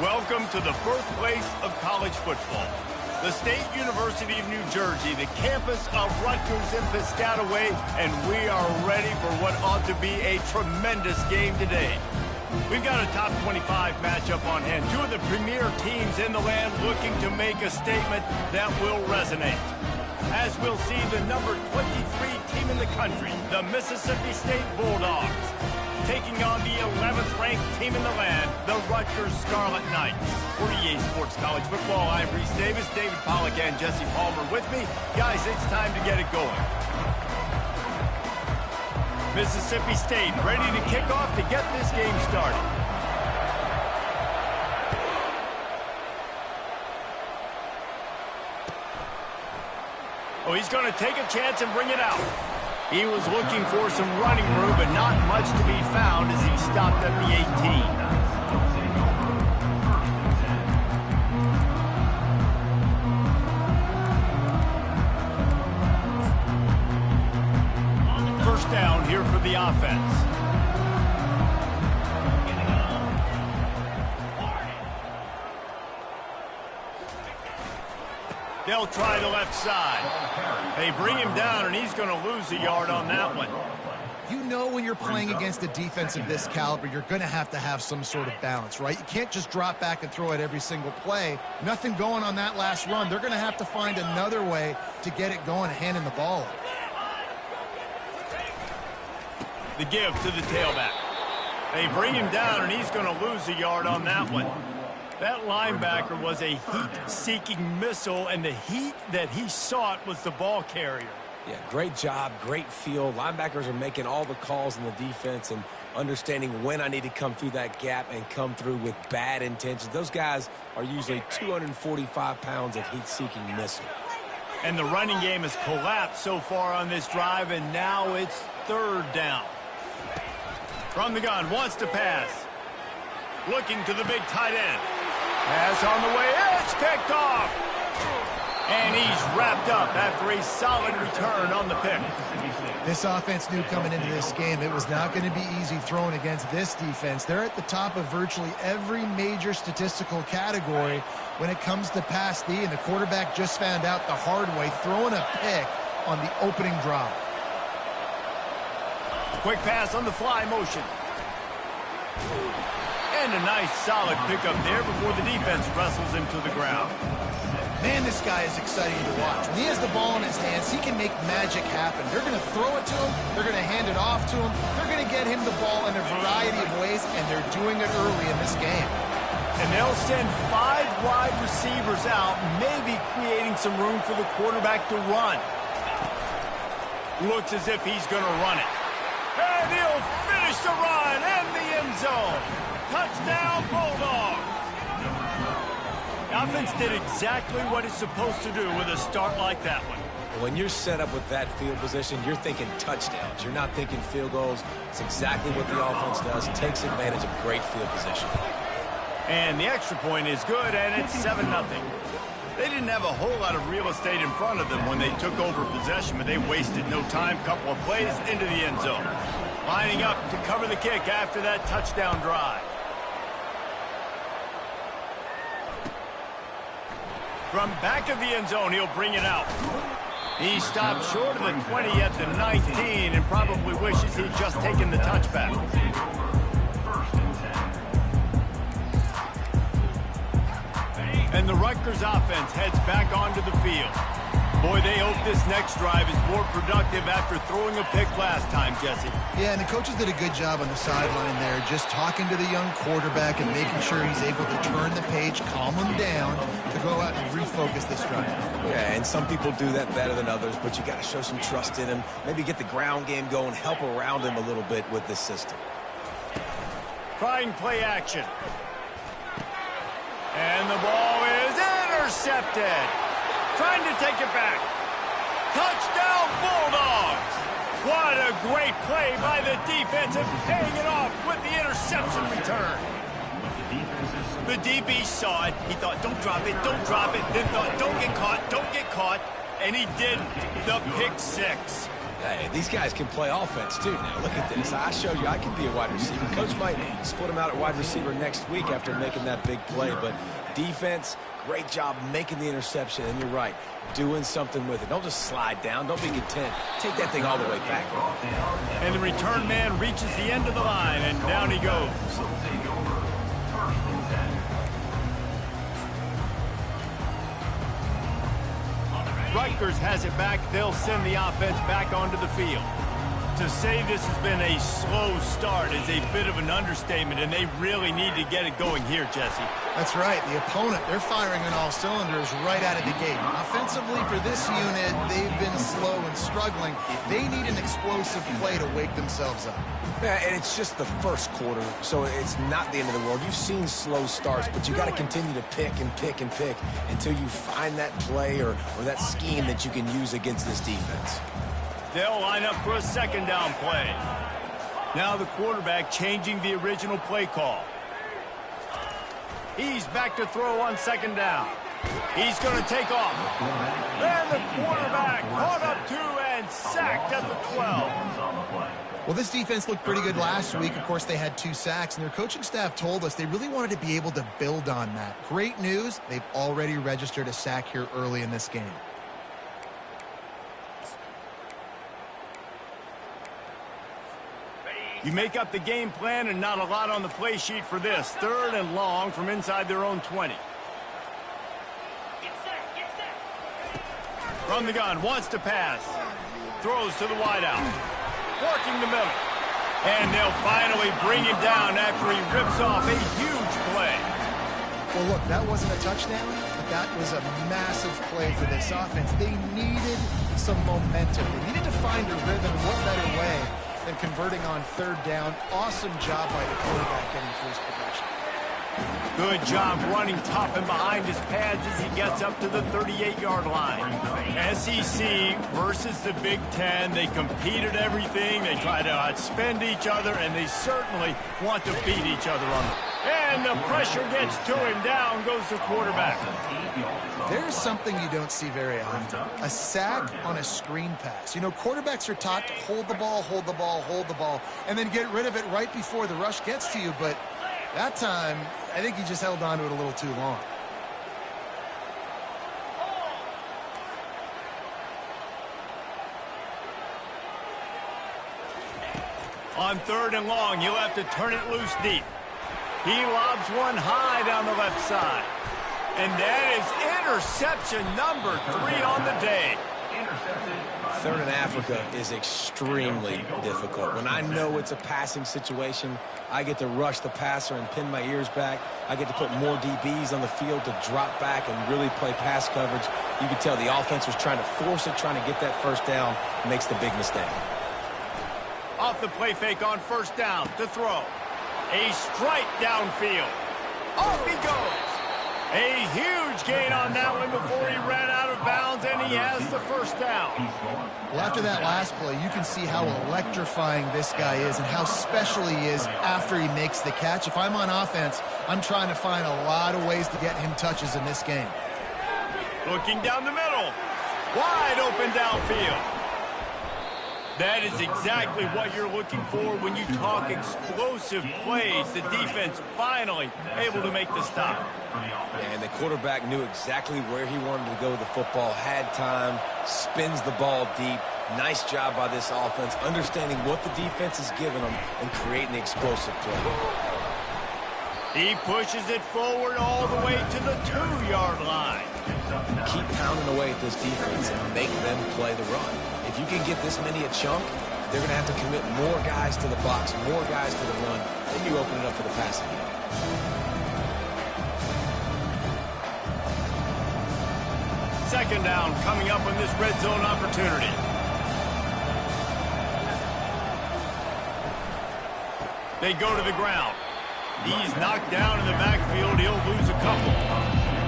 Welcome to the birthplace of college football. The State University of New Jersey, the campus of Rutgers in Piscataway, and we are ready for what ought to be a tremendous game today. We've got a top 25 matchup on hand. Two of the premier teams in the land looking to make a statement that will resonate. As we'll see, the number 23 team in the country, the Mississippi State Bulldogs, taking on the 11th ranked team in the land, the Rutgers Scarlet Knights. For EA Sports College Football, I'm Reese Davis, David Pollack, and Jesse Palmer with me. Guys, it's time to get it going. Mississippi State ready to kick off to get this game started. Oh, he's going to take a chance and bring it out. He was looking for some running room, but not much to be found as he stopped at the 18. First down here for the offense. They'll try the left side. They bring him down, and he's going to lose a yard on that one. You know when you're playing against a defense of this caliber, you're going to have some sort of balance, right? You can't just drop back and throw it every single play. Nothing going on that last run. They're going to have to find another way to get it going, handing the ball up. The give to the tailback. They bring him down, and he's going to lose a yard on that one. That linebacker was a heat-seeking missile, and the heat that he sought was the ball carrier. Yeah, great job, great feel. Linebackers are making all the calls in the defense and understanding when I need to come through that gap and come through with bad intentions. Those guys are usually 245 pounds of heat-seeking missile. And the running game has collapsed so far on this drive, and now it's third down. From the gun, wants to pass. Looking to the big tight end. Pass on the way, it's picked off. And he's wrapped up after a solid return on the pick. This offense knew coming into this game it was not going to be easy throwing against this defense. They're at the top of virtually every major statistical category when it comes to pass D, and the quarterback just found out the hard way, throwing a pick on the opening drive. Quick pass on the fly motion. And a nice solid pickup there before the defense wrestles him to the ground. Man, this guy is exciting to watch. When he has the ball in his hands, he can make magic happen. They're going to throw it to him. They're going to hand it off to him. They're going to get him the ball in a variety of ways, and they're doing it early in this game. And they'll send 5 wide receivers out, maybe creating some room for the quarterback to run. Looks as if he's going to run it. And he'll finish the run in the end zone. Touchdown, Bulldogs! The offense did exactly what it's supposed to do with a start like that one. When you're set up with that field position, you're thinking touchdowns. You're not thinking field goals. It's exactly what the offense does. It takes advantage of great field position. And the extra point is good, and it's 7-0. They didn't have a whole lot of real estate in front of them when they took over possession, but they wasted no time. Couple of plays into the end zone. Lining up to cover the kick after that touchdown drive. From back of the end zone, he'll bring it out. He stopped short of the 20 at the 19 and probably wishes he'd just taken the touchback. And the Rutgers offense heads back onto the field. Boy, they hope this next drive is more productive after throwing a pick last time, Jesse. Yeah, and the coaches did a good job on the sideline there, just talking to the young quarterback and making sure he's able to turn the page, calm him down, to go out and refocus this drive. Yeah, and some people do that better than others, but you got to show some trust in him, maybe get the ground game going, help around him a little bit with this system. Trying play action. And the ball is intercepted. Trying to take it back. Touchdown, Bulldogs! What a great play by the defense and paying it off with the interception return. The DB saw it. He thought, don't drop it, don't drop it. Then thought, don't get caught, and he didn't. The pick six. Hey, these guys can play offense, too, now. Look at this. I showed you I can be a wide receiver. Coach might split him out at wide receiver next week after making that big play. But defense, great job making the interception. And you're right, doing something with it. Don't just slide down. Don't be content. Take that thing all the way back. And the return man reaches the end of the line, and down he goes. Rutgers has it back. They'll send the offense back onto the field. To say this has been a slow start is a bit of an understatement, and they really need to get it going here, Jesse. That's right. The opponent, they're firing on all cylinders right out of the gate. Offensively, for this unit, they've been slow and struggling. They need an explosive play to wake themselves up. Yeah, and it's just the first quarter, so it's not the end of the world. You've seen slow starts, but you got to continue to pick and pick and pick until you find that play or that scheme that you can use against this defense. They'll line up for a second down play. Now the quarterback changing the original play call. He's back to throw on second down. He's going to take off. And the quarterback caught up to and sacked at the 12. Well, this defense looked pretty good last week. Of course, they had 2 sacks, and their coaching staff told us they really wanted to be able to build on that. Great news, they've already registered a sack here early in this game. You make up the game plan and not a lot on the play sheet for this. 3rd and long from inside their own 20. From the gun, wants to pass. Throws to the wideout. Working the middle. And they'll finally bring him down after he rips off a huge play. Well, look, that wasn't a touchdown, but that was a massive play for this offense. They needed some momentum. They needed to find a rhythm. What better way than converting on 3rd down? Awesome job by the quarterback getting first progression. Good job running top and behind his pads as he gets up to the 38-yard line. SEC versus the Big Ten. They compete at everything. They try to outspend each other, and they certainly want to beat each other on it. And the pressure gets to him. Down goes the quarterback. There's something you don't see very often. A sack on a screen pass. You know, quarterbacks are taught to hold the ball, hold the ball, hold the ball, and then get rid of it right before the rush gets to you. But that time, I think he just held on to it a little too long. On 3rd and long, he'll have to turn it loose deep. He lobs one high down the left side. And that is interception number 3 on the day. 3rd and Africa is extremely difficult. When I know it's a passing situation, I get to rush the passer and pin my ears back. I get to put more DBs on the field to drop back and really play pass coverage. You can tell the offense was trying to force it, trying to get that first down, makes the big mistake. Off the play fake on 1st down to throw. A strike downfield. Off he goes. A huge gain on that one before he ran out of bounds, and he has the 1st down. Well, after that last play, you can see how electrifying this guy is and how special he is after he makes the catch. If I'm on offense, I'm trying to find a lot of ways to get him touches in this game. Looking down the middle. Wide open downfield. That is exactly what you're looking for when you talk explosive plays. The defense finally able to make the stop. And the quarterback knew exactly where he wanted to go with the football, had time, spins the ball deep. Nice job by this offense, understanding what the defense is giving them and creating the explosive play. He pushes it forward all the way to the 2-yard line. Keep pounding away at this defense and make them play the run. If you can get this many a chunk, they're going to have to commit more guys to the box, more guys to the run. Then you open it up for the passing game. 2nd down coming up on this red zone opportunity. They go to the ground. He's knocked down in the backfield. He'll lose a couple.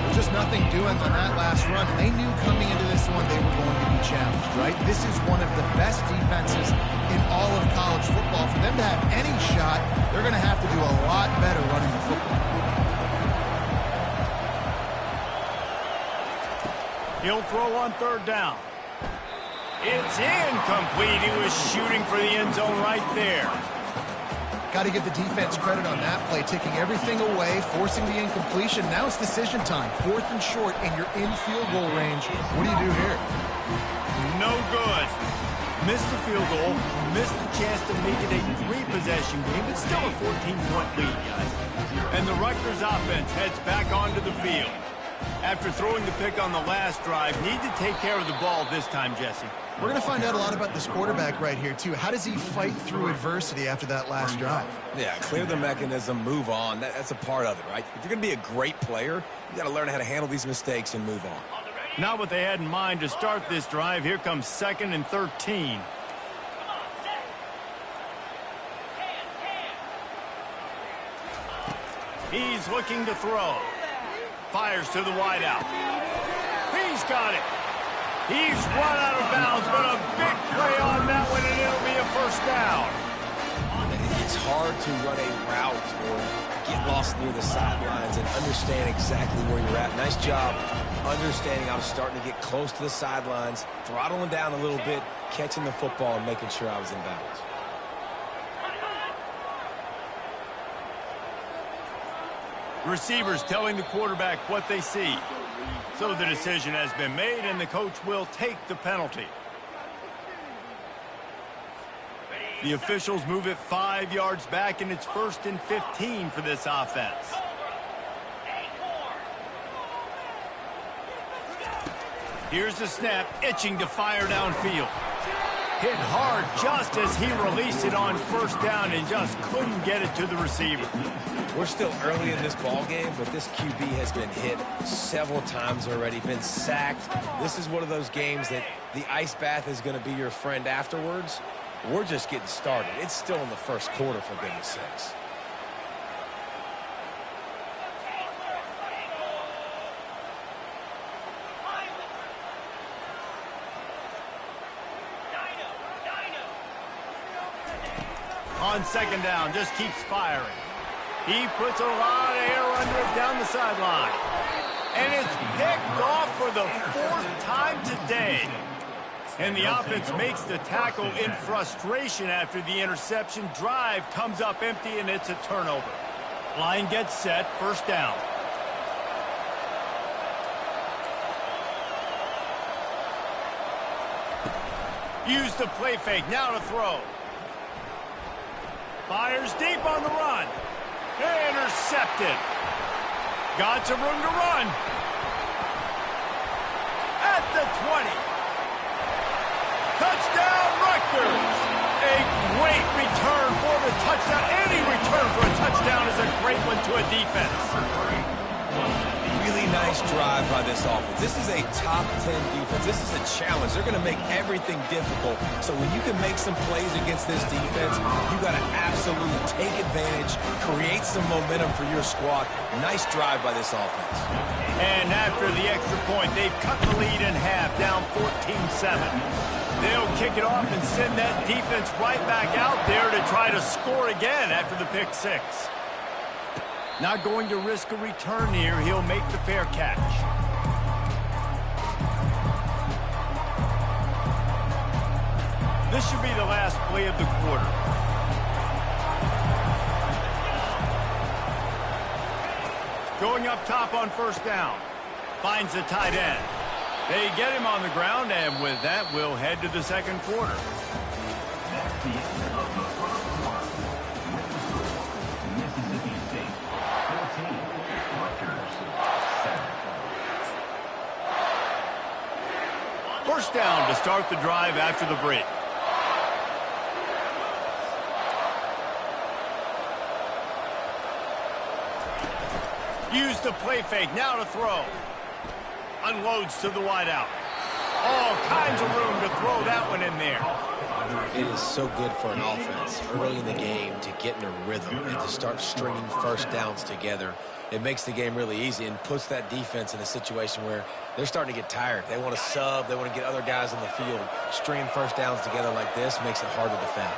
There's just nothing doing on that last run. They knew coming into this one they were going to be challenged, right? This is one of the best defenses in all of college football. For them to have any shot, they're going to have to do a lot better running the football. He'll throw on 3rd down. It's incomplete. He was shooting for the end zone right there. Got to give the defense credit on that play, taking everything away, forcing the incompletion. Now it's decision time. 4th and short, and you're in field goal range. What do you do here? No good. Missed the field goal, missed the chance to make it a 3-possession game, but still a 14-point lead, guys. And the Rutgers offense heads back onto the field. After throwing the pick on the last drive, need to take care of the ball this time, Jesse. We're going to find out a lot about this quarterback right here, too. How does he fight through adversity after that last drive? Yeah, clear the mechanism, move on. That's a part of it, right? If you're going to be a great player, you got to learn how to handle these mistakes and move on. Not what they had in mind to start this drive. Here comes 2nd and 13. He's looking to throw. Fires to the wideout. He's got it. He's run out of bounds, but a big play on that one, and it'll be a first down. It's hard to run a route or get lost near the sidelines and understand exactly where you're at. Nice job understanding I was starting to get close to the sidelines, throttling down a little bit, catching the football and making sure I was in bounds. Receivers telling the quarterback what they see. So the decision has been made, and the coach will take the penalty. The officials move it 5 yards back, and it's 1st and 15 for this offense. Here's the snap, itching to fire downfield. Hit hard just as he released it on 1st down and just couldn't get it to the receiver. We're still early in this ball game, but this QB has been hit several times already, been sacked. This is one of those games that the ice bath is going to be your friend afterwards. We're just getting started. It's still in the 1st quarter, for goodness sakes. On 2nd down, just keeps firing. He puts a lot of air under it down the sideline. And it's picked off for the 4th time today. And the offense makes the tackle in frustration after the interception. Drive comes up empty, and it's a turnover. Line gets set, 1st down. Use the play fake, now to throw. Fires deep on the run. Intercepted. Got some room to run. At the 20. Touchdown, Rutgers. A great return for the touchdown. Any return for a touchdown is a great one to a defense. Really nice drive by this offense. This is a top 10 defense. This is a challenge. They're going to make everything difficult. So when you can make some plays against this defense, you got to absolutely take advantage, create some momentum for your squad. Nice drive by this offense. And after the extra point, they've cut the lead in half, down 14-7. They'll kick it off and send that defense right back out there to try to score again after the pick 6. Not going to risk a return here. He'll make the fair catch. This should be the last play of the quarter. Going up top on 1st down. Finds the tight end. They get him on the ground, and with that, we'll head to the 2nd quarter. First down to start the drive after the break. Use the play fake, now to throw. Unloads to the wideout. All kinds of room to throw that one in there. It is so good for an offense early in the game to get in a rhythm and to start stringing 1st downs together. It makes the game really easy and puts that defense in a situation where they're starting to get tired. They want to sub. They want to get other guys on the field. Stringing 1st downs together like this makes it hard to defend.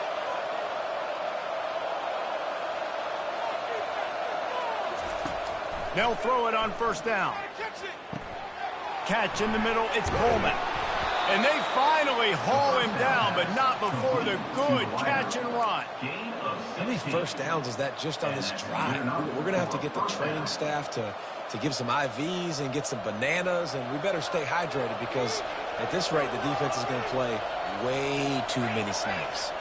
They'll throw it on 1st down. Catch in the middle. It's Coleman. And they finally haul him down, but not before the good catch and run. How many first downs is that just on this drive? We're going to have to get the training staff to give some IVs and get some bananas, and we better stay hydrated because at this rate, the defense is going to play way too many snaps.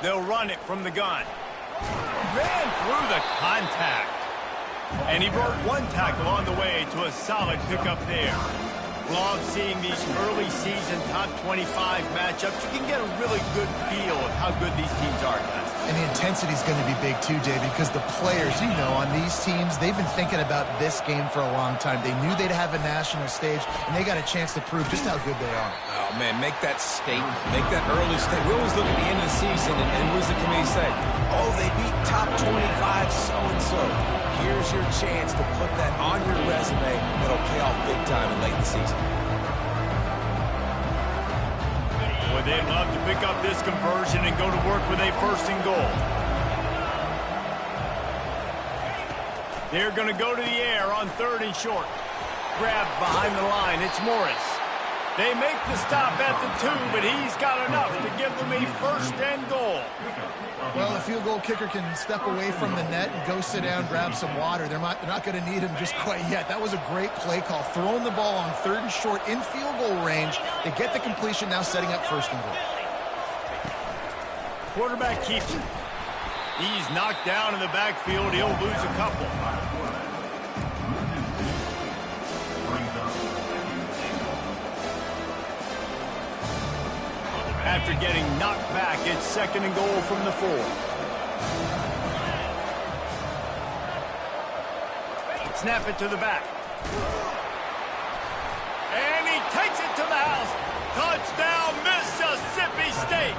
They'll run it from the gun. Ran through the contact. And he broke one tackle on the way to a solid pickup there. Love seeing these early season top 25 matchups. You can get a really good feel of how good these teams are, guys. And the intensity is going to be big too, David, because the players, you know, on these teams, they've been thinking about this game for a long time. They knew they'd have a national stage, and they got a chance to prove just how good they are. Oh, man, make that statement. Make that early statement. We always look at the end of the season, and what does the committee say? Oh, they beat top 25 so-and-so. Here's your chance to put that on your resume that'll pay off big time in late in the season. Boy, they'd love to pick up this conversion and go to work with a first and goal. They're going to go to the air on 3rd and short. Grab behind the line. It's Morris. They make the stop at the 2, but he's got enough to give them a first and goal. Well, a field goal kicker can step away from the net and go sit down, grab some water. They're not going to need him just quite yet. That was a great play call. Throwing the ball on 3rd and short in field goal range. They get the completion, now setting up first and goal. Quarterback keeps it. He's knocked down in the backfield. He'll lose a couple. After getting knocked back, it's 2nd and goal from the 4. Snap it to the back. And he takes it to the house. Touchdown, Mississippi State.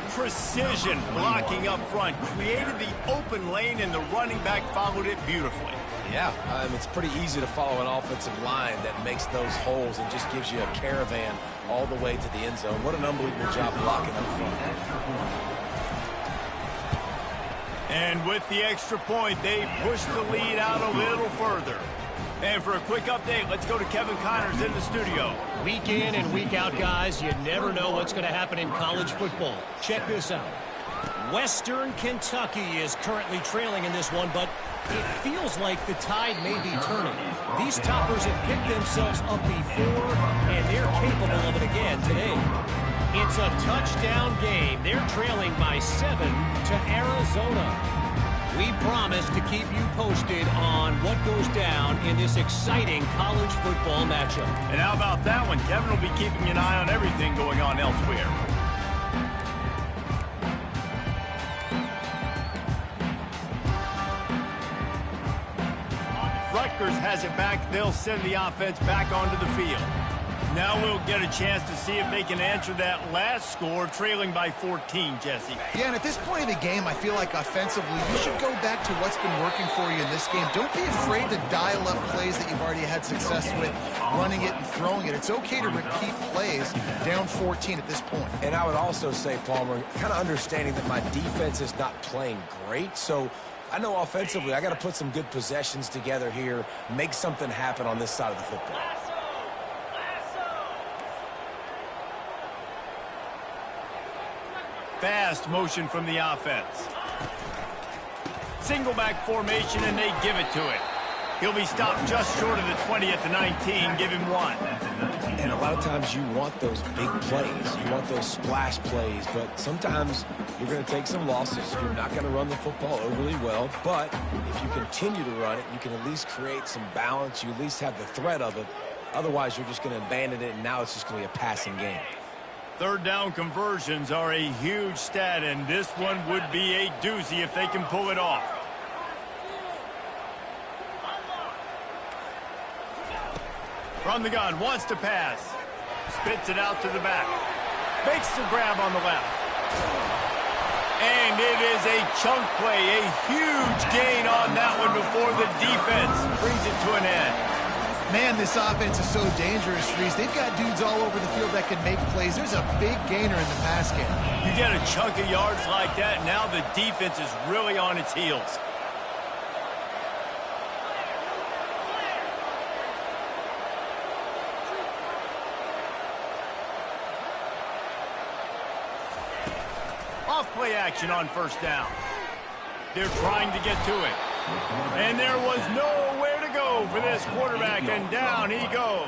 Precision blocking up front. Created the open lane, and the running back followed it beautifully. Yeah, it's pretty easy to follow an offensive line that makes those holes and just gives you a caravan all the way to the end zone. What an unbelievable job blocking up front. And with the extra point, they push the lead out a little further. And for a quick update, let's go to Kevin Connors in the studio. Week in and week out, guys, you never know what's going to happen in college football. Check this out. Western Kentucky is currently trailing in this one, but it feels like the tide may be turning. These toppers have picked themselves up before, and they're capable of it again today. It's a touchdown game. They're trailing by 7 to Arizona. We promise to keep you posted on what goes down in this exciting college football matchup. And how about that one? Kevin will be keeping an eye on everything going on elsewhere. Rutgers has it back. They'll send the offense back onto the field. Now we'll get a chance to see if they can answer that last score, trailing by 14, Jesse. Yeah, and at this point of the game, I feel like offensively, you should go back to what's been working for you in this game. Don't be afraid to dial up plays that you've already had success with, running it and throwing it. It's okay to repeat plays down 14 at this point. And I would also say, Palmer, kind of understanding that my defense is not playing great, so I know offensively I got to put some good possessions together here, make something happen on this side of the football. Fast motion from the offense. Single back formation, and they give it to it. He'll be stopped just short of the 20 at the 19. Give him 1. And a lot of times you want those big plays. You want those splash plays, but sometimes you're going to take some losses. You're not going to run the football overly well, but if you continue to run it, you can at least create some balance. You at least have the threat of it. Otherwise, you're just going to abandon it, and now it's just going to be a passing game. 3rd down conversions are a huge stat, and this one would be a doozy if they can pull it off. From the gun, wants to pass. Spits it out to the back. Makes the grab on the left. And it is a chunk play, a huge gain on that one before the defense brings it to an end. Man, this offense is so dangerous, Reese. They've got dudes all over the field that can make plays. There's a big gainer in the pass game. You get a chunk of yards like that, now the defense is really on its heels. Off play action on first down. They're trying to get to it. And there was nowhere to go for this quarterback, and down he goes.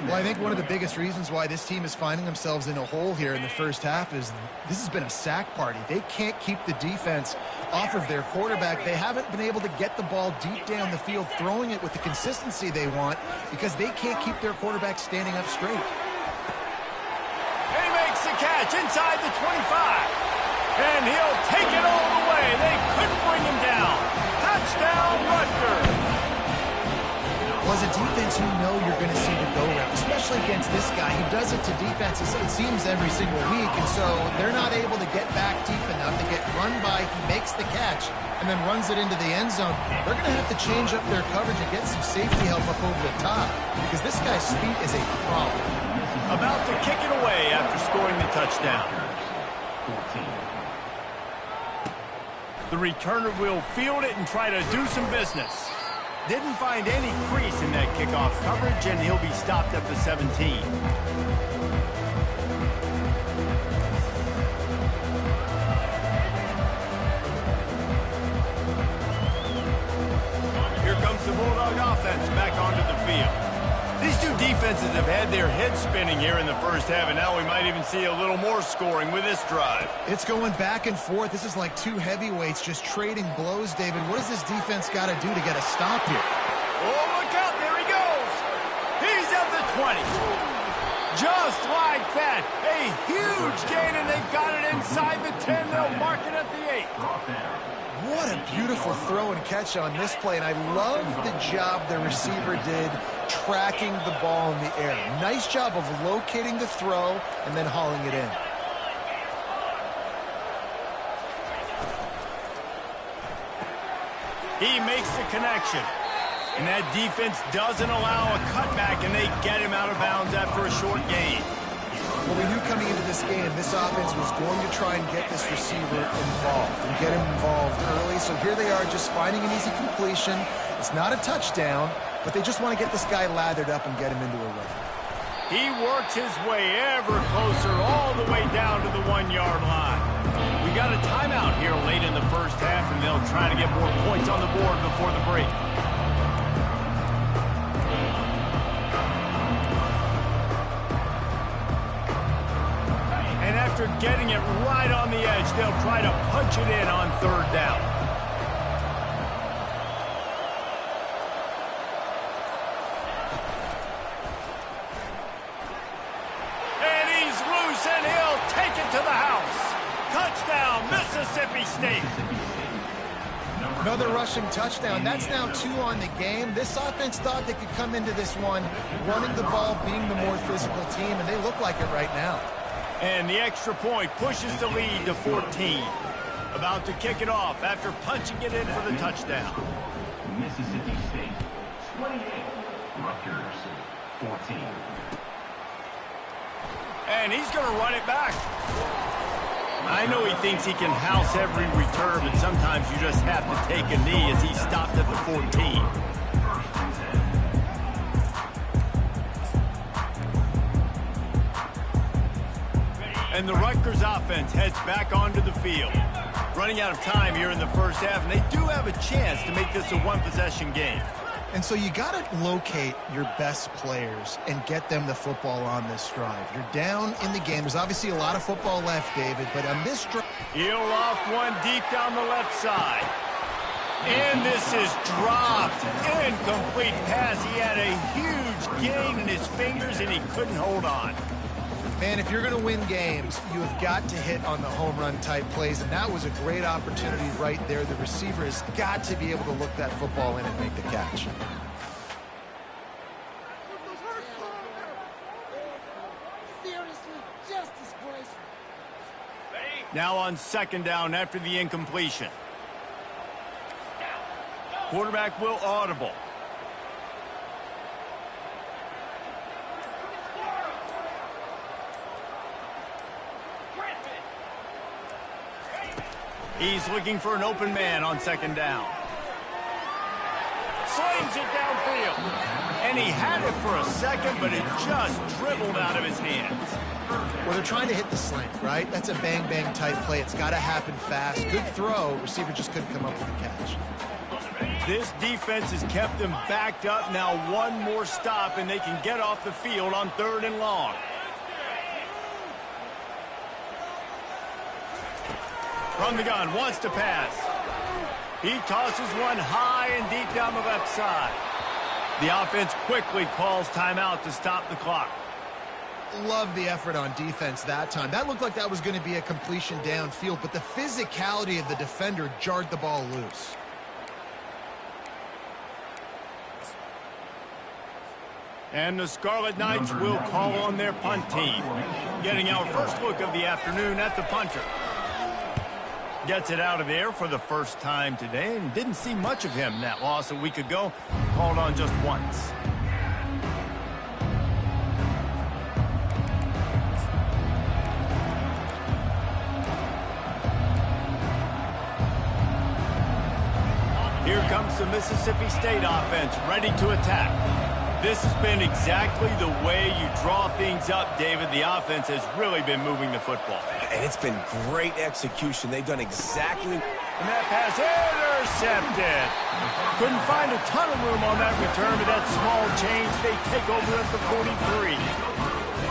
Well, I think one of the biggest reasons why this team is finding themselves in a hole here in the first half is this has been a sack party. They can't keep the defense off of their quarterback. They haven't been able to get the ball deep down the field, throwing it with the consistency they want because they can't keep their quarterback standing up straight. And he makes the catch inside the 25. And he'll take it all the way. They couldn't bring him down. Touchdown, Rutgers. Well, as a defense, you know you're going to see the go-route, especially against this guy. He does it to defenses, it seems, every single week, and so they're not able to get back deep enough. They get run by, he makes the catch, and then runs it into the end zone. They're going to have to change up their coverage and get some safety help up over the top because this guy's speed is a problem. About to kick it away after scoring the touchdown. The returner will field it and try to do some business. Didn't find any crease in that kickoff coverage, and he'll be stopped at the 17. Here comes the Bulldog offense back onto the field. These two defenses have had their heads spinning here in the first half, and now we might even see a little more scoring with this drive. It's going back and forth. This is like two heavyweights just trading blows, David. What does this defense got to do to get a stop here? Oh, look out. There he goes. He's at the 20. Just like that. A huge gain, and they've got it inside the 10. They'll mark it at the 8. What a beautiful throw and catch on this play, and I love the job the receiver did tracking the ball in the air. Nice job of locating the throw and then hauling it in. He makes the connection. And that defense doesn't allow a cutback, and they get him out of bounds after a short gain. Well, we knew coming into this game, this offense was going to try and get this receiver involved and get him involved early. So here they are just finding an easy completion. It's not a touchdown, but they just want to get this guy lathered up and get him into a run. He works his way ever closer all the way down to the 1-yard line. We got a timeout here late in the first half, and they'll try to get more points on the board before the break. And after getting it right on the edge, they'll try to punch it in on third down. And he's loose, and he'll take it to the house. Touchdown, Mississippi State. Another rushing touchdown. That's now 2 on the game. This offense thought they could come into this one running the ball, being the more physical team, and they look like it right now. And the extra point pushes the lead to 14. About to kick it off after punching it in for the touchdown. Mississippi State, 28. Rutgers, 14. And he's going to run it back. I know he thinks he can house every return, but sometimes you just have to take a knee as he stopped at the 14. And the Rutgers offense heads back onto the field. Running out of time here in the first half, and they do have a chance to make this a one-possession game. And so you got to locate your best players and get them the football on this drive. You're down in the game. There's obviously a lot of football left, David, but on this drive... He'll loft one deep down the left side. And this is dropped. Incomplete pass. He had a huge gain in his fingers, and he couldn't hold on. Man, if you're going to win games, you have got to hit on the home run type plays, and that was a great opportunity right there. The receiver has got to be able to look that football in and make the catch. Seriously, just disgraceful. Now on second down after the incompletion. Quarterback will audible. He's looking for an open man on second down. Slings it downfield. And he had it for a second, but it just dribbled out of his hands. Well, they're trying to hit the slant, right? That's a bang-bang type play. It's got to happen fast. Good throw. Receiver just couldn't come up with a catch. This defense has kept them backed up. Now one more stop, and they can get off the field on 3rd and long. From the gun, wants to pass. He tosses one high and deep down the left side. The offense quickly calls timeout to stop the clock. Love the effort on defense that time. That looked like that was going to be a completion downfield, but the physicality of the defender jarred the ball loose. And the Scarlet Knights will call on their punt team. Getting our first look of the afternoon at the punter. Gets it out of the air for the first time today, and didn't see much of him. That loss a week ago, called on just once. Here comes the Mississippi State offense, ready to attack. This has been exactly the way you draw things up, David. The offense has really been moving the football. And it's been great execution. They've done exactly... And that pass intercepted. Couldn't find a ton of room on that return, but that small change, they take over at the 43.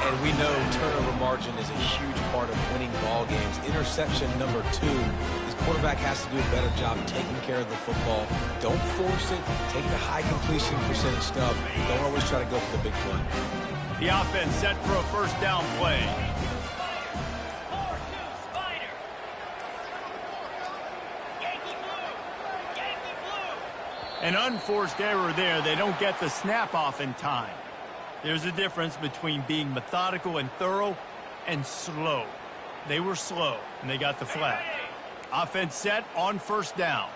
And we know turnover margin is a huge part of winning ball games. Interception number 2. This quarterback has to do a better job taking care of the football. Don't force it. Take the high completion percentage stuff. Don't always try to go for the big play. The offense set for a first down play. An unforced error there. They don't get the snap off in time. There's a difference between being methodical and thorough and slow. They were slow, and they got the flag. Offense set on first down.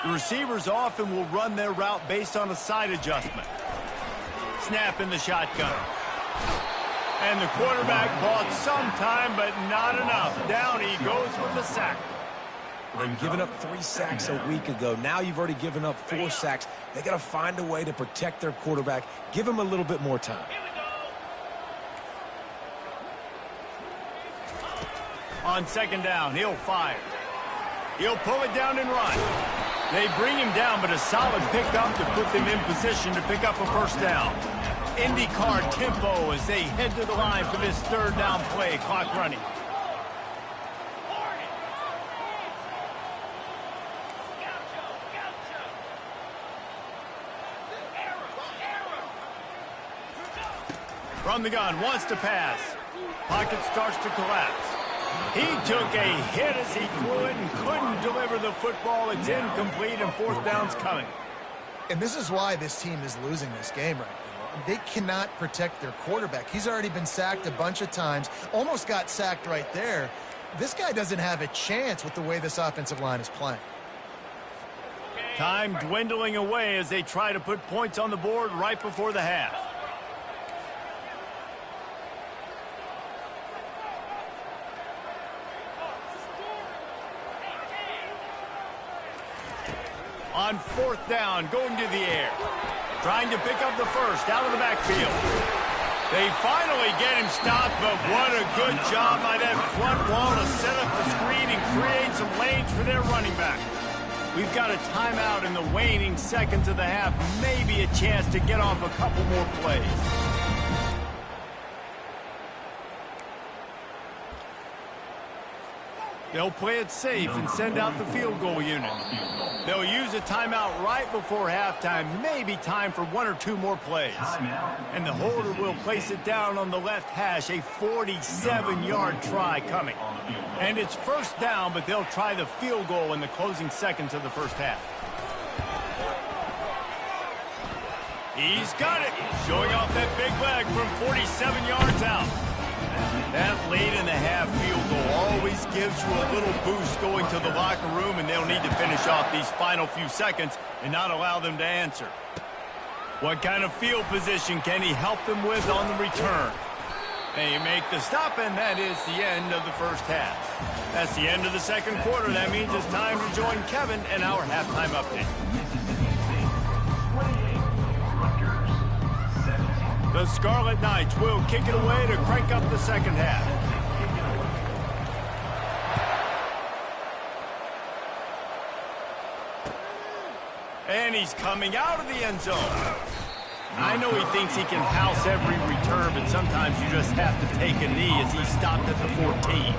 The receivers often will run their route based on a side adjustment. Snap in the shotgun. And the quarterback bought some time, but not enough. Down he goes with the sack. They've given up 3 sacks a week ago. Now you've already given up 4 sacks. They got to find a way to protect their quarterback. Give him a little bit more time. On second down, he'll fire. He'll pull it down and run. They bring him down, but a solid pickup to put them in position to pick up a first down. IndyCar tempo as they head to the line for this third down play. Clock running. From the gun, wants to pass. Pocket starts to collapse. He took a hit as he threw it and couldn't deliver the football. It's incomplete and fourth down's coming. And this is why this team is losing this game right now. They cannot protect their quarterback. He's already been sacked a bunch of times. Almost got sacked right there. This guy doesn't have a chance with the way this offensive line is playing. Time dwindling away as they try to put points on the board right before the half. On fourth down, going to the air. Trying to pick up the first out of the backfield. They finally get him stopped, but what a good job by that front wall to set up the screen and create some lanes for their running back. We've got a timeout in the waning seconds of the half. Maybe a chance to get off a couple more plays. They'll play it safe and send out the field goal unit. They'll use a timeout right before halftime. Maybe time for 1 or 2 more plays. And the holder will place it down on the left hash. A 47-yard try coming. And it's first down, but they'll try the field goal in the closing seconds of the first half. He's got it. Showing off that big leg from 47 yards out. That late in the half field goal always gives you a little boost going to the locker room, and they'll need to finish off these final few seconds and not allow them to answer. What kind of field position can he help them with on the return? They make the stop, and that is the end of the first half. That's the end of the second quarter. That means it's time to join Kevin and our halftime update. Mississippi State 28, Rutgers The Scarlet Knights will kick it away to crank up the second half. And he's coming out of the end zone. I know he thinks he can house every return, but sometimes you just have to take a knee as he stopped at the 14.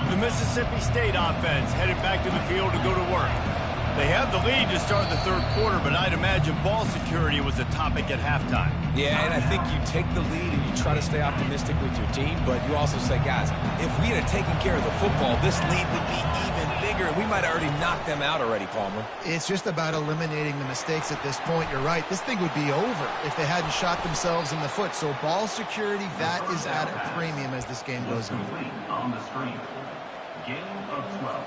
The Mississippi State offense headed back to the field to go to work. They have the lead to start the third quarter, but I'd imagine ball security was a topic at halftime. Yeah, and I think you take the lead and you try to stay optimistic with your team, but you also say, guys, if we had taken care of the football, this lead would be even bigger, and we might have already knocked them out already, Palmer. It's just about eliminating the mistakes at this point. You're right. This thing would be over if they hadn't shot themselves in the foot. So ball security, that is at a premium as this game goes on. On the screen. Game of 12.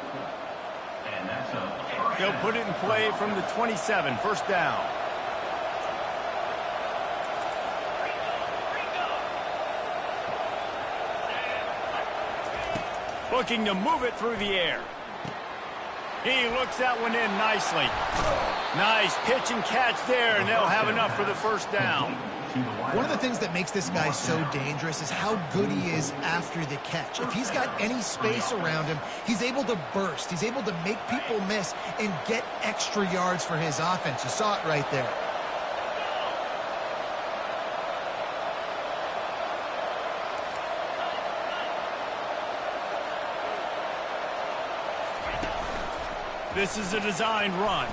And that's a... They'll put it in play from the 27, first down. Looking to move it through the air. He looks that one in nicely. Nice pitch and catch there, and they'll have enough for the first down. One of the things that makes this guy so dangerous is how good he is after the catch. If he's got any space around him, he's able to burst. He's able to make people miss and get extra yards for his offense. You saw it right there. This is a designed run.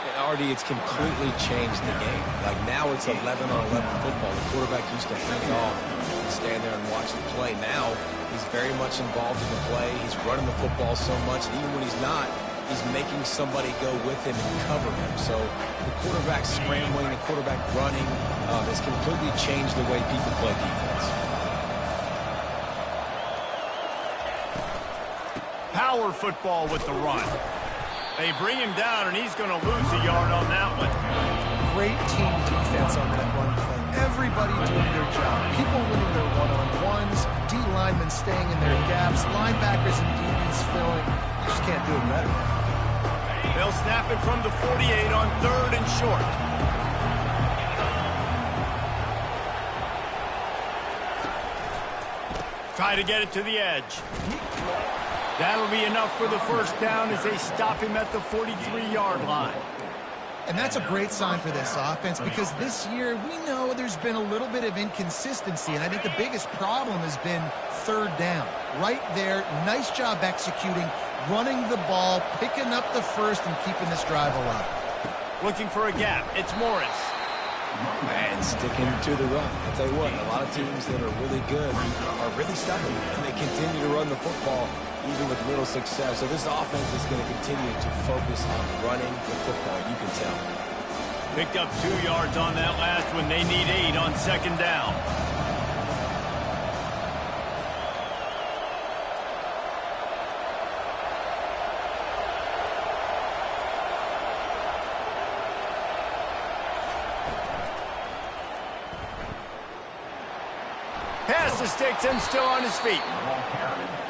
And Artie, it's completely changed the game. Like now it's 11-on-11 football. The quarterback used to hand it off and stand there and watch the play. Now he's very much involved in the play. He's running the football so much, and even when he's not, he's making somebody go with him and cover him. So the quarterback scrambling, the quarterback running has completely changed the way people play defense. Power football with the run. They bring him down, and he's going to lose a yard on that one. Great team defense on that run play. Everybody doing their job. People winning their one-on-ones, D linemen staying in their gaps, linebackers and DBs filling. You just can't do it better. They'll snap it from the 48 on third and short. Try to get it to the edge. That'll be enough for the first down as they stop him at the 43-yard line. And that's a great sign for this offense because this year we know there's been a little bit of inconsistency, and I think the biggest problem has been third down. Right there, nice job executing, running the ball, picking up the first, and keeping this drive alive. Looking for a gap. It's Morris. And sticking to the run. I'll tell you what, a lot of teams that are really good are really stubborn, and they continue to run the football even with little success. So this offense is going to continue to focus on running the football, you can tell. Picked up 2 yards on that last one. They need 8 on second down. Pass the sticks and still on his feet.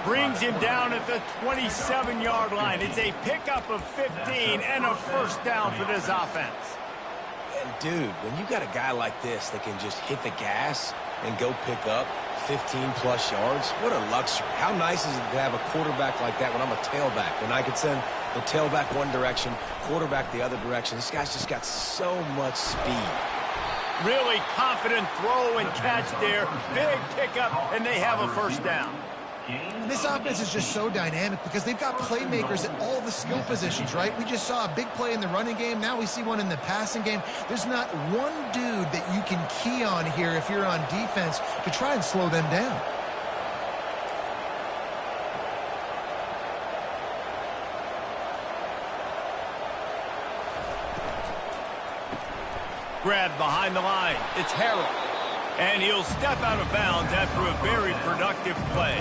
Brings him down at the 27-yard line. It's a pickup of 15 and a first down for this offense. And dude, when you got a guy like this that can just hit the gas and go pick up 15-plus yards, what a luxury. How nice is it to have a quarterback like that when I'm a tailback, when I could send the tailback one direction, quarterback the other direction. This guy's just got so much speed. Really confident throw and catch there. Big pickup, and they have a first down. And this offense is just so dynamic because they've got playmakers at all the skill positions, right? We just saw a big play in the running game. Now we see one in the passing game. There's not one dude that you can key on here if you're on defense to try and slow them down. Grabbed behind the line. It's Harrell. And he'll step out of bounds after a very productive play.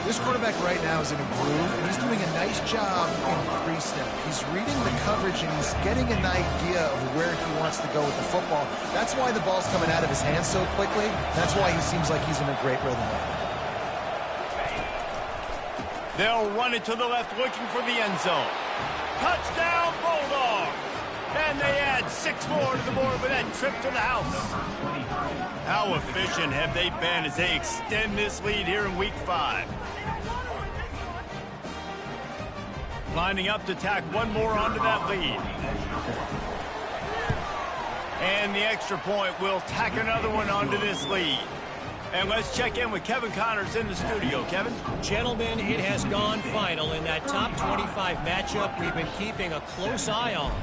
This quarterback right now is in a groove, and he's doing a nice job in pre-snap. He's reading the coverage, and he's getting an idea of where he wants to go with the football. That's why the ball's coming out of his hands so quickly. That's why he seems like he's in a great rhythm. They'll run it to the left, looking for the end zone. Touchdown, Bulldog! And they add 6 more to the board with that trip to the house. How efficient have they been as they extend this lead here in Week 5? Lining up to tack one more onto that lead. And the extra point will tack another one onto this lead. And let's check in with Kevin Connors in the studio. Kevin? Gentlemen, it has gone final in that top 25 matchup we've been keeping a close eye on.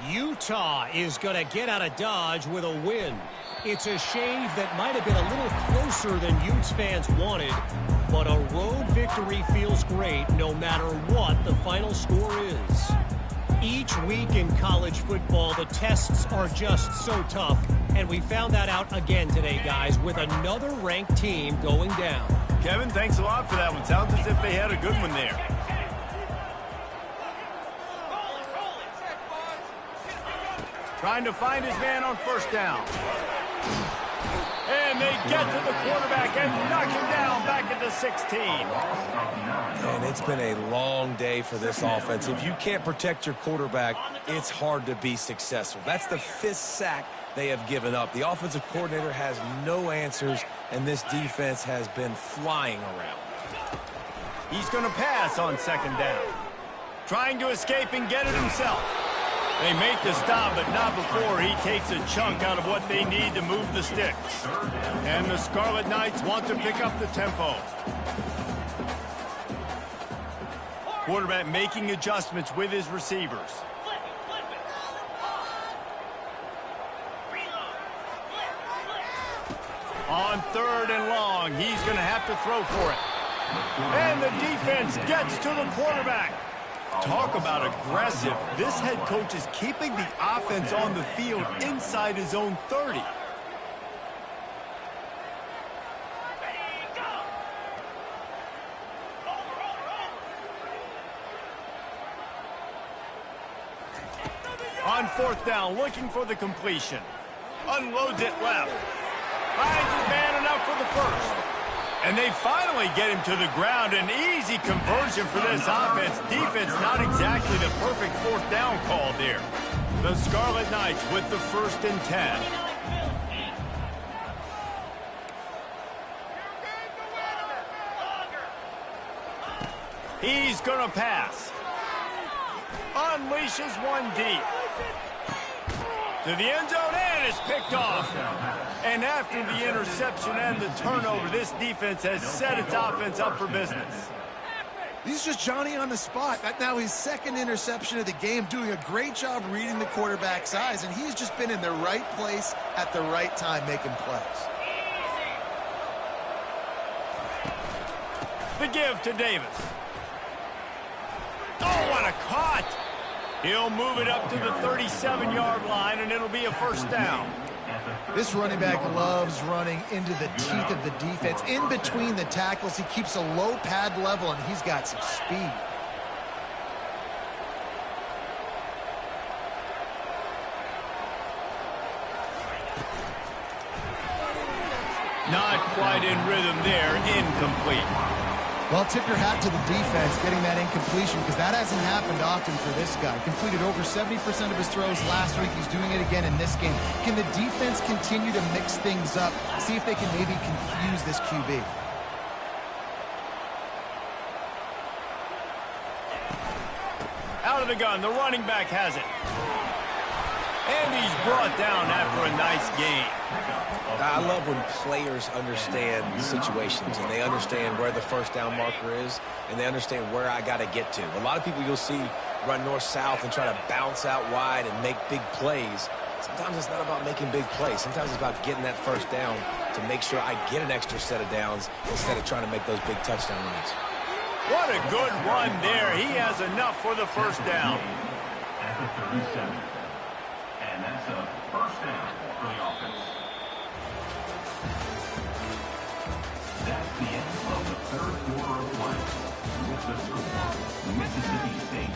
Utah is going to get out of Dodge with a win. It's a shave that might have been a little closer than Utes fans wanted, but a road victory feels great no matter what the final score is. Each week in college football, the tests are just so tough, and we found that out again today, guys, with another ranked team going down. Kevin, thanks a lot for that one. Sounds as if they had a good one there. Trying to find his man on first down. And they get to the quarterback and knock him down back at the 16. And it's been a long day for this offense. If you can't protect your quarterback, it's hard to be successful. That's the 5th sack they have given up. The offensive coordinator has no answers, and this defense has been flying around. He's going to pass on second down. Trying to escape and get it himself. They make the stop, but not before he takes a chunk out of what they need to move the sticks. And the Scarlet Knights want to pick up the tempo. Quarterback making adjustments with his receivers. On 3rd and long, he's going to have to throw for it. And the defense gets to the quarterback. Talk about aggressive. This head coach is keeping the offense on the field inside his own 30. On 4th down, looking for the completion. Unloads it left. Finds his man enough for the first. And they finally get him to the ground. An easy conversion for this offense. Defense not exactly the perfect 4th down call there. The Scarlet Knights with the 1st and 10. He's going to pass. Unleashes one deep. To the end zone, and it's picked off. And after the interception and the turnover, this defense has set its offense up for business. He's just Johnny on the spot. That now his 2nd interception of the game, doing a great job reading the quarterback's eyes, and he's just been in the right place at the right time making plays. The give to Davis. Oh, what a cut! He'll move it up to the 37-yard line, and it'll be a 1st down. This running back loves running into the teeth of the defense. In between the tackles, he keeps a low pad level, and he's got some speed. Not quite in rhythm there, incomplete. Well, tip your hat to the defense getting that incompletion, because that hasn't happened often for this guy. Completed over 70% of his throws last week. He's doing it again in this game. Can the defense continue to mix things up? See if they can maybe confuse this QB. Out of the gun, the running back has it. And he's brought down after a nice gain. I love when players understand situations and they understand where the 1st down marker is and they understand where I got to get to. A lot of people you'll see run north-south and try to bounce out wide and make big plays. Sometimes it's not about making big plays. Sometimes it's about getting that 1st down to make sure I get an extra set of downs instead of trying to make those big touchdown runs. What a good run there. He has enough for the 1st down. At the 37. And that's a 1st down for the offense. The score, Mississippi State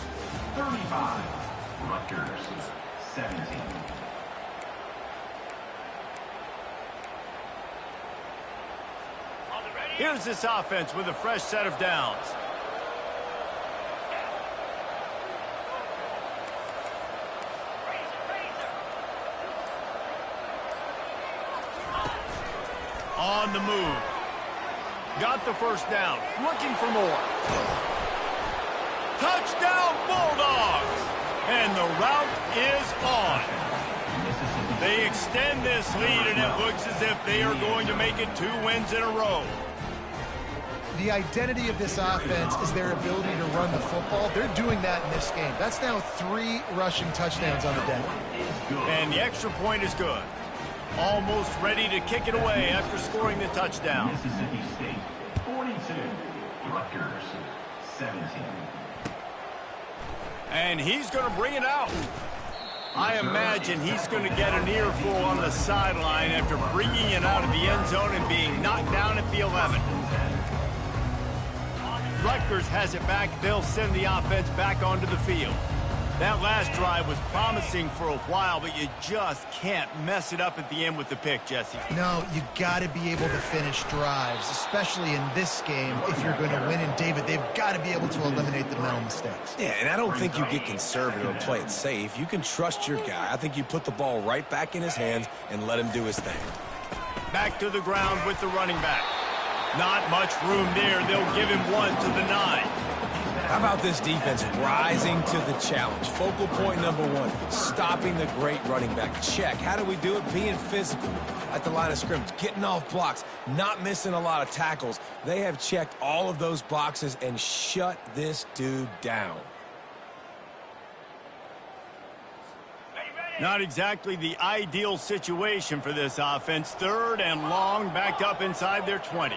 35, Rutgers 17. Here's this offense with a fresh set of downs. On the move. Got the first down. Looking for more. Touchdown Bulldogs! And the route is on. They extend this lead, and it looks as if they are going to make it 2 wins in a row. The identity of this offense is their ability to run the football. They're doing that in this game. That's now 3 rushing touchdowns on the day. And the extra point is good. Almost ready to kick it away after scoring the touchdown. Mississippi State 42, Rutgers 17. And he's going to bring it out. I imagine he's going to get an earful on the sideline after bringing it out of the end zone and being knocked down at the 11. Rutgers has it back. They'll send the offense back onto the field. That last drive was promising for a while, but you just can't mess it up at the end with the pick, Jesse. No, you got to be able to finish drives, especially in this game. If you're going to win, and David, they've got to be able to eliminate the mental mistakes. Yeah, and I don't think you get conservative and play it safe. You can trust your guy. I think you put the ball right back in his hands and let him do his thing. Back to the ground with the running back. Not much room there. They'll give him 1 to the 9. How about this defense rising to the challenge? Focal point number 1, stopping the great running back. Check. How do we do it? Being physical at the line of scrimmage, getting off blocks, not missing a lot of tackles. They have checked all of those boxes and shut this dude down. Not exactly the ideal situation for this offense. 3rd and long, backed up inside their 20.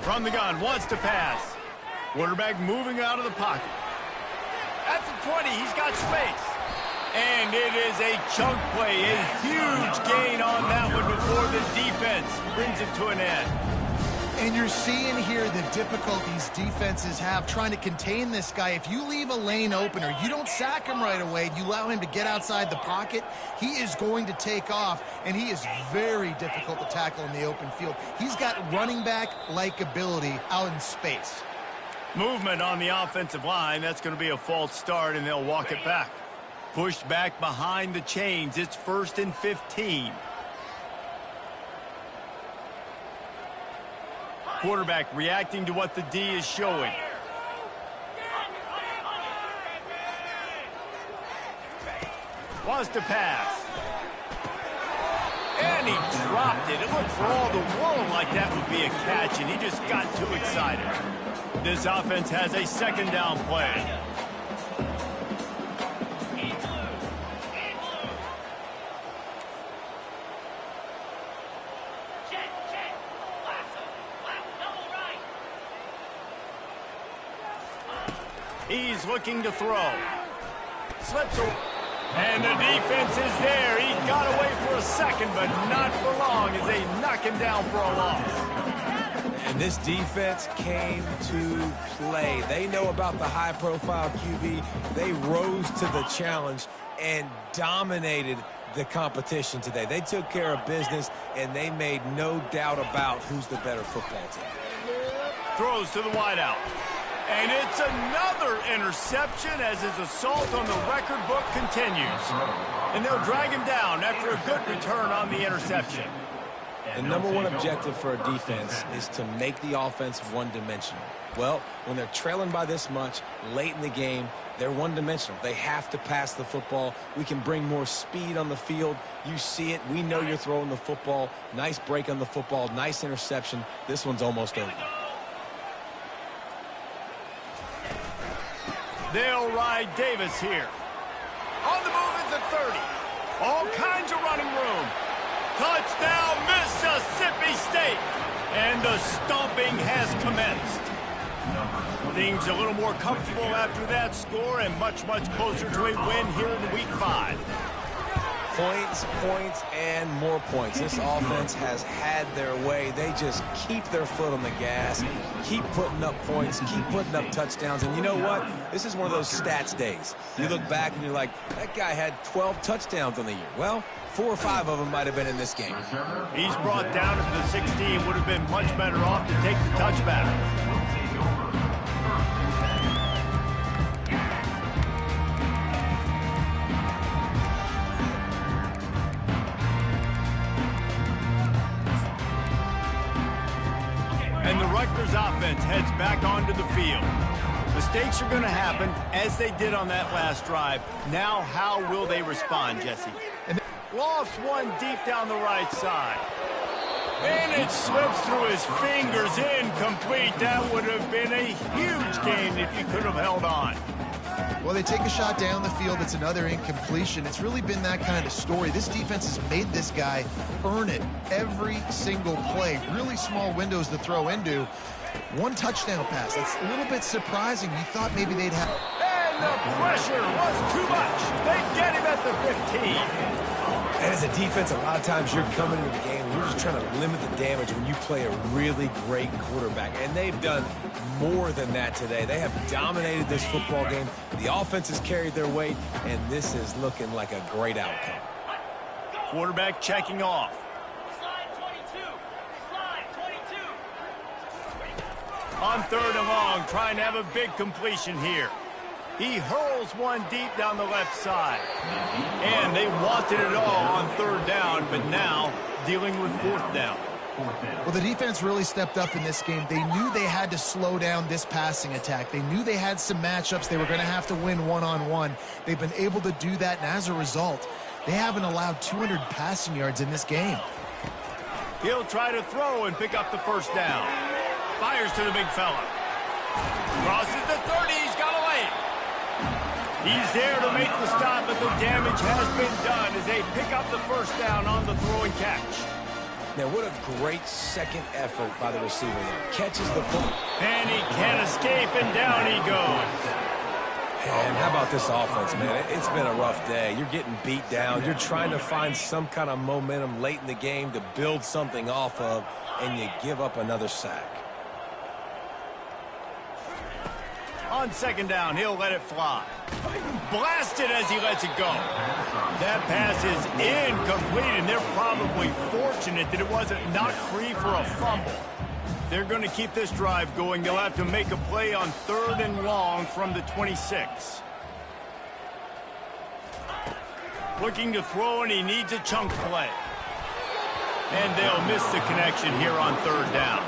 From the gun, wants to pass. Quarterback moving out of the pocket. At the 20, he's got space. And it is a chunk play, a huge gain on that one before the defense brings it to an end. And you're seeing here the difficulties defenses have trying to contain this guy. If you leave a lane open or you don't sack him right away, you allow him to get outside the pocket, he is going to take off, and he is very difficult to tackle in the open field. He's got running back-like ability out in space. Movement on the offensive line. That's going to be a false start, and they'll walk it back. Pushed back behind the chains. It's 1st and 15. Quarterback reacting to what the D is showing. Wants to pass. And he dropped it. It looked for all the world like that would be a catch, and he just got too excited. This offense has a 2nd down play. He's looking to throw. Slips away. And the defense is there. He got away for a second, but not for long as they knock him down for a loss. And this defense came to play. They know about the high-profile QB. They rose to the challenge and dominated the competition today. They took care of business, and they made no doubt about who's the better football team. Throws to the wideout. And it's another interception as his assault on the record book continues. And they'll drag him down after a good return on the interception. The number 1 objective for a defense is to make the offense one-dimensional. Well, when they're trailing by this much late in the game, they're one-dimensional. They have to pass the football. We can bring more speed on the field. You see it. We know you're throwing the football. Nice break on the football. Nice interception. This one's almost over. They'll ride Davis here. On the move is the 30. All kinds of running room. Touchdown, Mississippi State. And the stomping has commenced. Things a little more comfortable after that score and much, much closer to a win here in Week 5. Points, points, and more points. This offense has had their way. They just keep their foot on the gas, keep putting up points, keep putting up touchdowns. And you know what? This is one of those stats days. You look back and you're like, that guy had 12 touchdowns on the year. Well, 4 or 5 of them might have been in this game. He's brought down to the 16. Would have been much better off to take the touchback. And the Rutgers offense heads back onto the field. Mistakes are going to happen, as they did on that last drive. Now, how will they respond, Jesse? Lost one deep down the right side. And it slips through his fingers, incomplete. That would have been a huge gain if he could have held on. Well, they take a shot down the field. It's another incompletion. It's really been that kind of story. This defense has made this guy earn it every single play. Really small windows to throw into. One touchdown pass. That's a little bit surprising. You thought maybe they'd have... And the pressure was too much. They get him at the 15. And as a defense, a lot of times you're coming into the game, you're just trying to limit the damage when you play a really great quarterback. And they've done more than that today. They have dominated this football game. The offense has carried their weight, and this is looking like a great outcome. Quarterback checking off. On 3rd and long, trying to have a big completion here. He hurls one deep down the left side. And they wanted it all on 3rd down, but now dealing with 4th down. Well, the defense really stepped up in this game. They knew they had to slow down this passing attack. They knew they had some matchups they were going to have to win one-on-one. They've been able to do that, and as a result, they haven't allowed 200 passing yards in this game. He'll try to throw and pick up the 1st down. Fires to the big fella. Crosses the 30. He's got a lane. He's there to make the stop, but the damage has been done as they pick up the 1st down on the throw and catch. Now, what a great second effort by the receiver there. Catches the ball. And he can't escape, and down he goes. And how about this offense, man? It's been a rough day. You're getting beat down. You're trying to find some kind of momentum late in the game to build something off of, and you give up another sack. On 2nd down, he'll let it fly. Blasted as he lets it go. That pass is incomplete, and they're probably fortunate that it wasn't knocked free for a fumble. They're going to keep this drive going. They'll have to make a play on 3rd and long from the 26. Looking to throw, and he needs a chunk play. And they'll miss the connection here on 3rd down.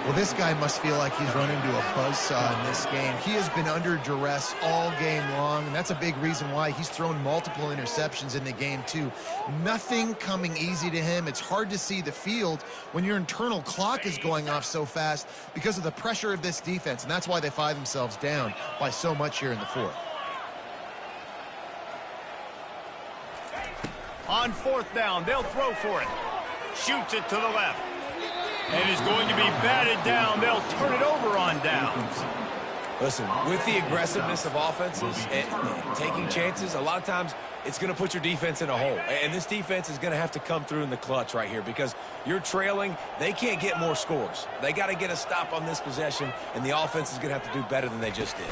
Well, this guy must feel like he's run into a buzzsaw in this game. He has been under duress all game long, and that's a big reason why he's thrown multiple interceptions in the game, too. Nothing coming easy to him. It's hard to see the field when your internal clock is going off so fast because of the pressure of this defense, and that's why they find themselves down by so much here in the 4th. On 4th down, they'll throw for it. Shoots it to the left. And is going to be batted down. They'll turn it over on downs. Listen, with the aggressiveness of offenses and taking chances, a lot of times it's going to put your defense in a hole. And this defense is going to have to come through in the clutch right here because you're trailing. They can't get more scores. They got to get a stop on this possession, and the offense is going to have to do better than they just did.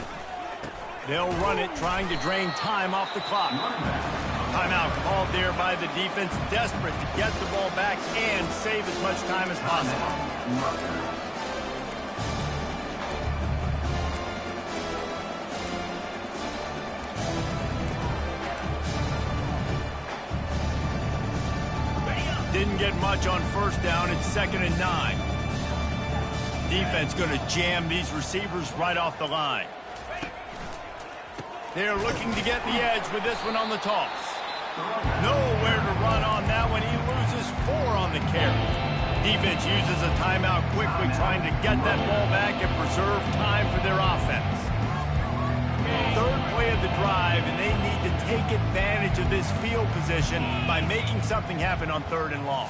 They'll run it, trying to drain time off the clock. Timeout called there by the defense, desperate to get the ball back and save as much time as possible. Didn't get much on 1st down. It's 2nd and 9. Defense going to jam these receivers right off the line. They're looking to get the edge with this one on the toss. Nowhere to run on that one. He loses 4 on the carry. Defense uses a timeout quickly, trying to get that ball back and preserve time for their offense. 3rd play of the drive, and they need to take advantage of this field position by making something happen on 3rd and long.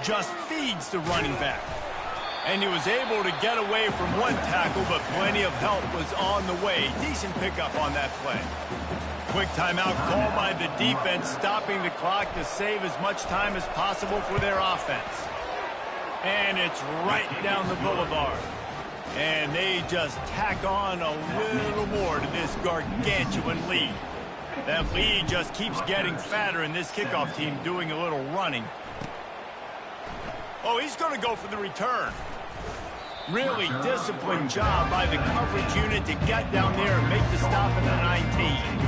Just feeds the running back. And he was able to get away from one tackle, but plenty of help was on the way. Decent pickup on that play. quick timeout called by the defense, stopping the clock to save as much time as possible for their offense. And it's right down the boulevard. And they just tack on a little more to this gargantuan lead. That lead just keeps getting fatter, and this kickoff team doing a little running. Oh, he's going to go for the return. Really disciplined job by the coverage unit to get down there and make the stop at the 19.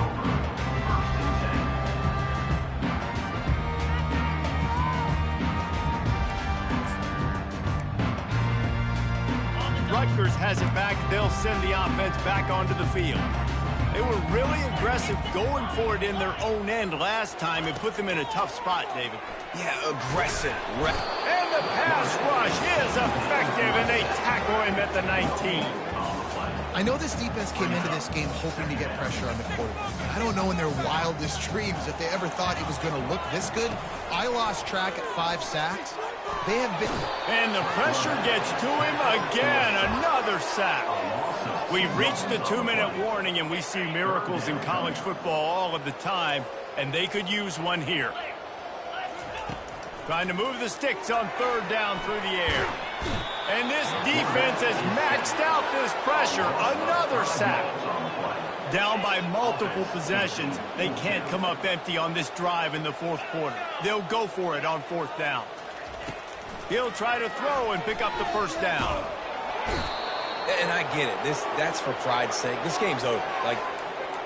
Rutgers has it back. They'll send the offense back onto the field. They were really aggressive going for it in their own end last time. It put them in a tough spot, David. Yeah, aggressive. And the pass rush is effective, and they tackle him at the 19. I know this defense came into this game hoping to get pressure on the quarterback. I don't know in their wildest dreams if they ever thought it was going to look this good. I lost track at 5 sacks. They have been... And the pressure gets to him again. Another sack. We've reached the 2-minute warning, and we see miracles in college football all of the time, and they could use one here. Trying to move the sticks on 3rd down through the air. And this defense has maxed out this pressure. Another sack. Down by multiple possessions. They can't come up empty on this drive in the 4th quarter. They'll go for it on 4th down. He'll try to throw and pick up the 1st down. And I get it. That's for pride's sake. This game's over. Like,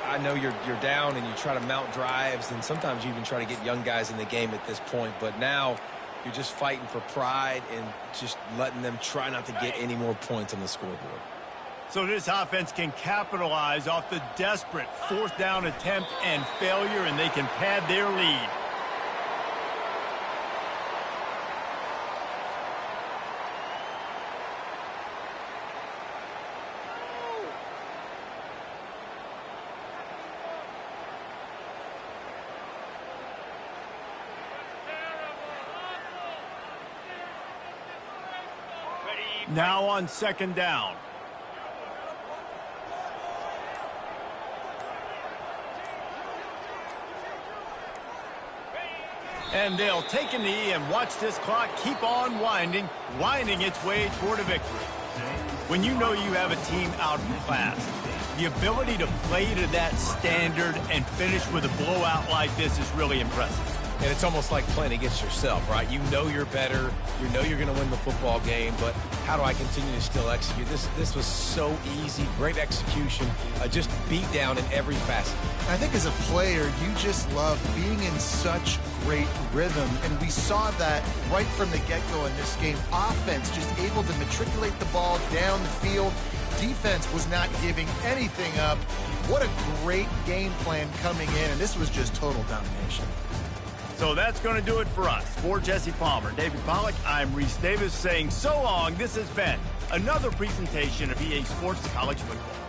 I know you're down and you try to mount drives, and sometimes you even try to get young guys in the game at this point. But now you're just fighting for pride and just letting them try not to get any more points on the scoreboard. So this offense can capitalize off the desperate 4th down attempt and failure, and they can pad their lead. Now on 2nd down. And they'll take a knee and watch this clock keep on winding its way toward a victory. When you know you have a team out in class, the ability to play to that standard and finish with a blowout like this is really impressive. And it's almost like playing against yourself, right? You know you're better. You know you're going to win the football game, but how do I continue to still execute? This was so easy. Great execution. Just beat down in every facet. I think as a player, you just love being in such great rhythm, and we saw that right from the get-go in this game. Offense just able to matriculate the ball down the field. Defense was not giving anything up. What a great game plan coming in, and this was just total domination. So that's going to do it for us. For Jesse Palmer, David Pollack, I'm Reese Davis saying so long. This has been another presentation of EA Sports College Football.